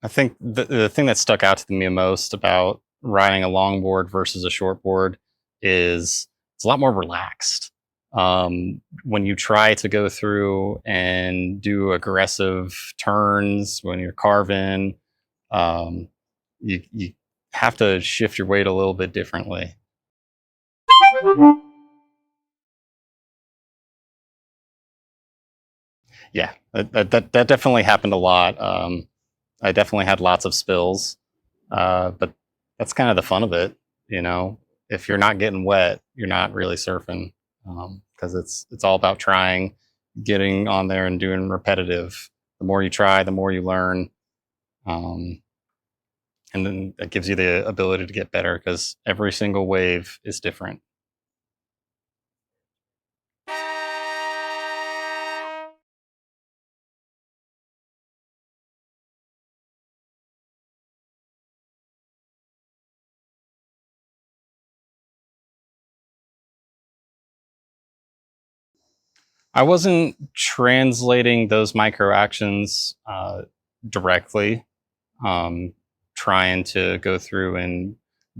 I think the thing that stuck out to me most about riding a longboard versus a shortboard is it's a lot more relaxed. When you try to go through and do aggressive turns when you're carving, um, you have to shift your weight a little bit differently. Yeah, that definitely happened a lot. I definitely had lots of spills, but that's kind of the fun of it, you know. If you're not getting wet, you're not really surfing, because it's all about trying, getting on there and doing repetitive. The more you try, the more you learn, um, and then that gives you the ability to get better because every single wave is different. I wasn't translating those micro actions directly, um, trying to go through and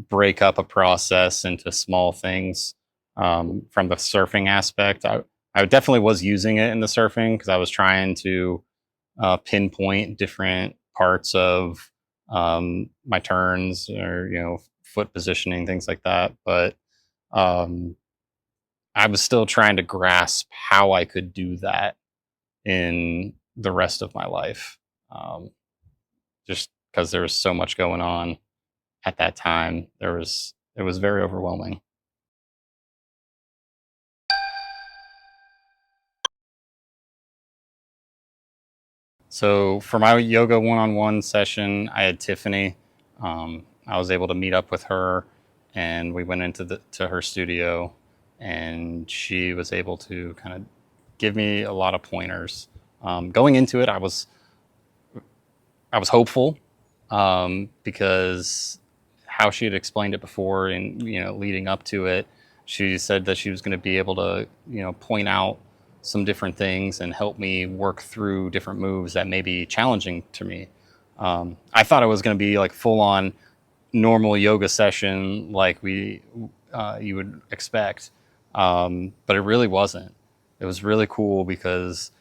break up a process into small things from the surfing aspect. I definitely was using it in the surfing because I was trying to pinpoint different parts of my turns or foot positioning, things like that. But um, I was still trying to grasp how I could do that in the rest of my life, um, just because there was so much going on at that time. It was very overwhelming. So for my yoga one-on-one session, I had Tiffany. I was able to meet up with her, and we went into the to her studio, and she was able to kind of give me a lot of pointers. Going into it, I was hopeful because how she had explained it before, and leading up to it, she said that she was going to be able to point out some different things and help me work through different moves that may be challenging to me. I thought it was going to be like full on normal yoga session like we you would expect, but it really wasn't. It was really cool because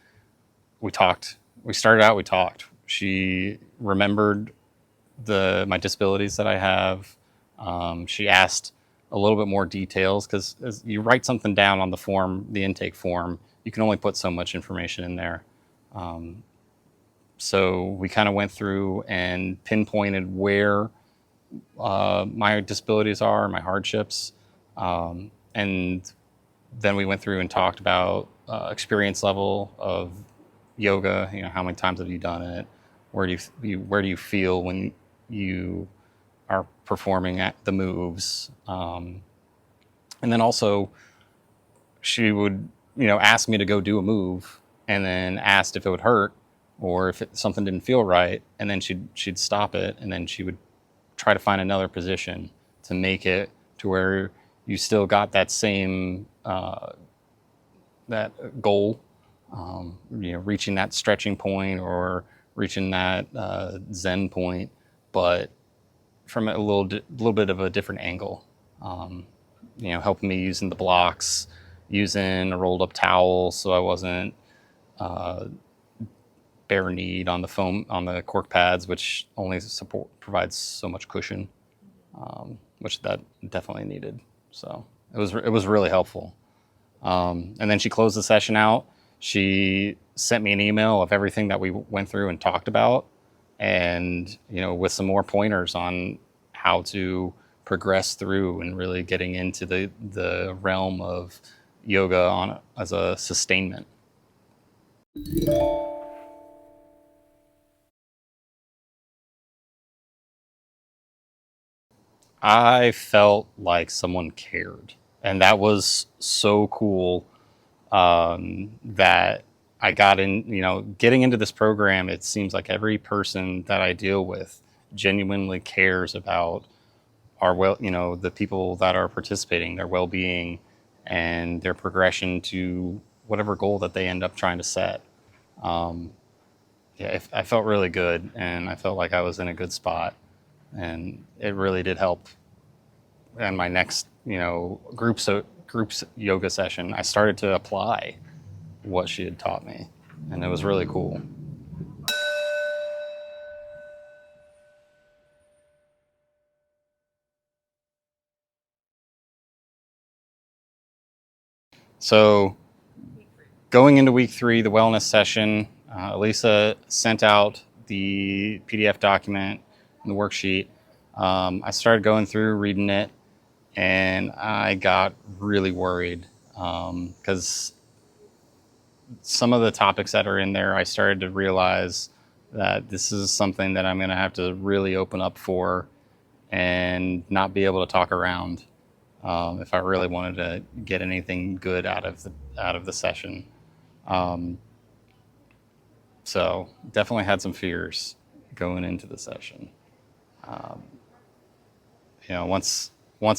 we talked. We started out. We talked. She remembered the my disabilities that I have. She asked a little bit more details because as you write something down on the form, the intake form, you can only put so much information in there. Um, so we kind of went through and pinpointed where my disabilities are, my hardships, and then we went through and talked about experience level of yoga. How many times have you done it? Where do you feel when you are performing at the moves? And then also she would ask me to go do a move, and then asked if it would hurt or if something didn't feel right, and then she'd stop it, and then she would try to find another position to make it to where you still got that same that goal, reaching that stretching point or reaching that zen point, but from a little bit of a different angle. Um, Helping me using the blocks, using a rolled up towel so I wasn't uh, bare kneed on the foam on the cork pads, which only support provides so much cushion, which that definitely needed. So it was really helpful. And then she closed the session out. She sent me an email of everything that we went through and talked about, and with some more pointers on how to progress through and really getting into the realm of yoga on as a sustainment. I felt like someone cared, and that was so cool. That I got in, getting into this program, it seems like every person that I deal with genuinely cares about the people that are participating, their well being, and their progression to whatever goal that they end up trying to set. Um, yeah, I felt really good, and I felt like I was in a good spot, and it really did help. And my next, groups yoga session, I started to apply what she had taught me, and it was really cool. So going into week 3, the wellness session, Elisa sent out the PDF document and the worksheet. I started going through, reading it, and I got really worried because some of the topics that are in there, I started to realize that this is something that I'm going to have to really open up for and not be able to talk around if I really wanted to get anything good out of the session. Um, so definitely had some fears going into the session. Um, once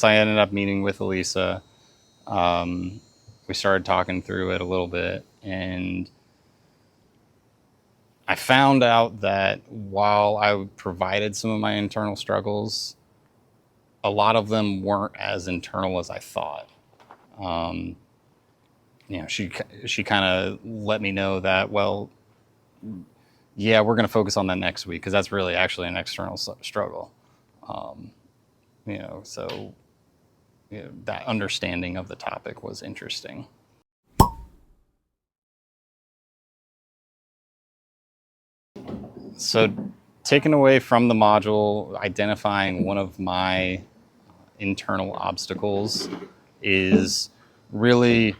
I ended up meeting with Elisa, um, we started talking through it a little bit, and I found out that while I provided some of my internal struggles, a lot of them weren't as internal as I thought. Um, she kind of let me know that, well, yeah, we're going to focus on that next week because that's really actually an external struggle. Um, so that understanding of the topic was interesting. So, taken away from the module, identifying one of my internal obstacles is really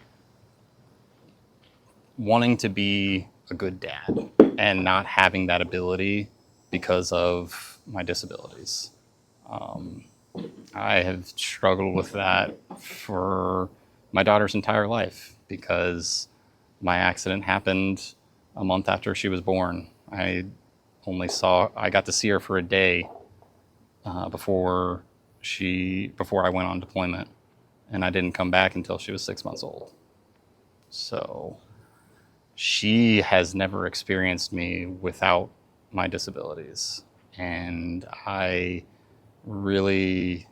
wanting to be a good dad and not having that ability because of my disabilities. Um, I have struggled with that for my daughter's entire life because my accident happened a month after she was born. I got to see her for a day before I went on deployment, and I didn't come back until she was 6 months old. So she has never experienced me without my disabilities, and I really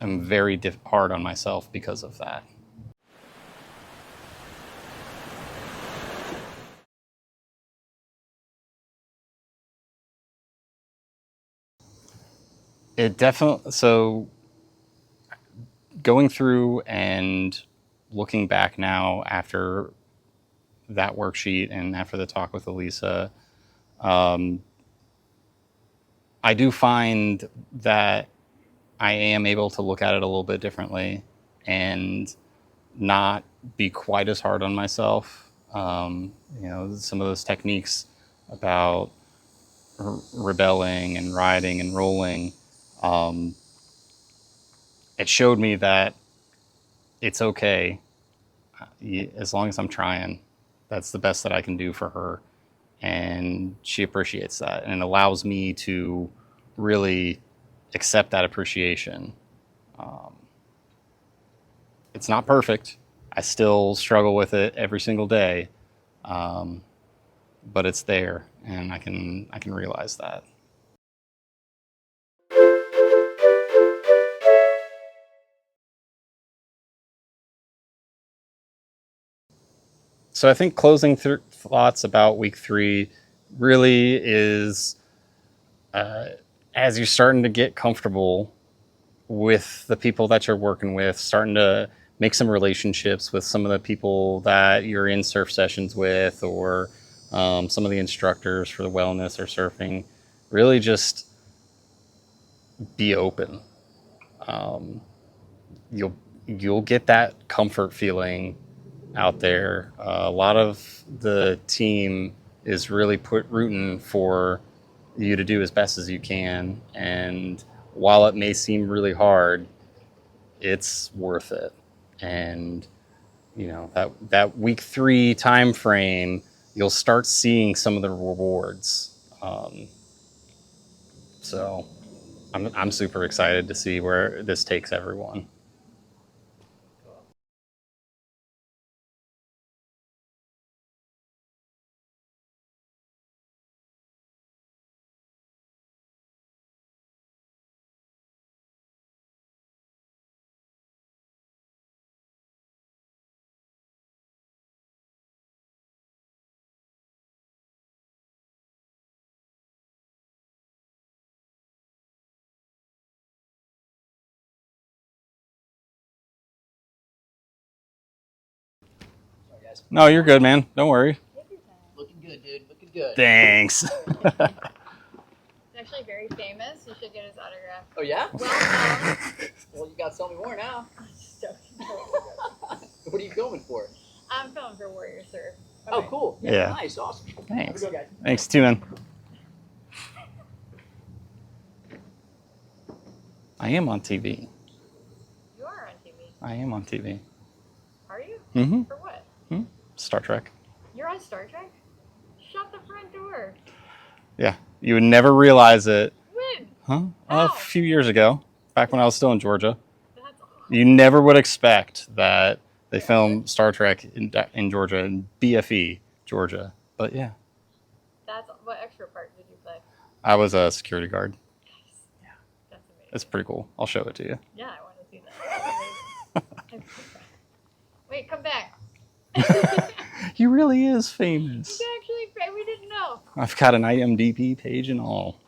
am very hard on myself because of that. It definitely, so going through and looking back now after that worksheet and after the talk with Elisa, um, I do find that I am able to look at it a little bit differently and not be quite as hard on myself. Some of those techniques about rebelling and riding and rolling, um, it showed me that it's okay as long as I'm trying. That's the best that I can do for her. And she appreciates that. And it allows me to really accept that appreciation. Um, it's not perfect. I still struggle with it every single day, um, but it's there, and I can realize that. So I think closing thoughts about week 3 really is uh, as you're starting to get comfortable with the people that you're working with, starting to make some relationships with some of the people that you're in surf sessions with, or some of the instructors for the wellness or surfing. Really just be open. Um, you'll you'll get that comfort feeling out there. A lot of the team is really rooting for you to do as best as you can, and while it may seem really hard, it's worth it. And that week 3 time frame, you'll start seeing some of the rewards. So I'm super excited to see where this takes everyone. guys. No, you're good, man. Don't worry. Take your time. Looking good, dude. Looking good. Thanks. He's actually very famous. You should get his autograph. Oh yeah? Well known. Well, you gotta tell me more now. So, What are you filming for? I'm filming for Warrior Surf. Oh, Okay. cool. Yeah. Nice. Awesome. Thanks. Have a good guys. Thanks, too, man. I am on TV. You are on TV. I am on TV. Are you? Mm-hmm. For what? Star Trek. You're on Star Trek? Shut the front door. Yeah. You would never realize it. When? Huh? How? A few years ago, back when I was still in Georgia. That's awesome. You never would expect that they filmed Star Trek in Georgia, in BFE, Georgia. But yeah, That's what extra part did you play? I was a security guard. Nice. Yeah. That's amazing. It's pretty cool. I'll show it to you. Yeah, I want to see that. Wait, come back. He really is famous. He's actually, we didn't know. I've got an IMDb page and all.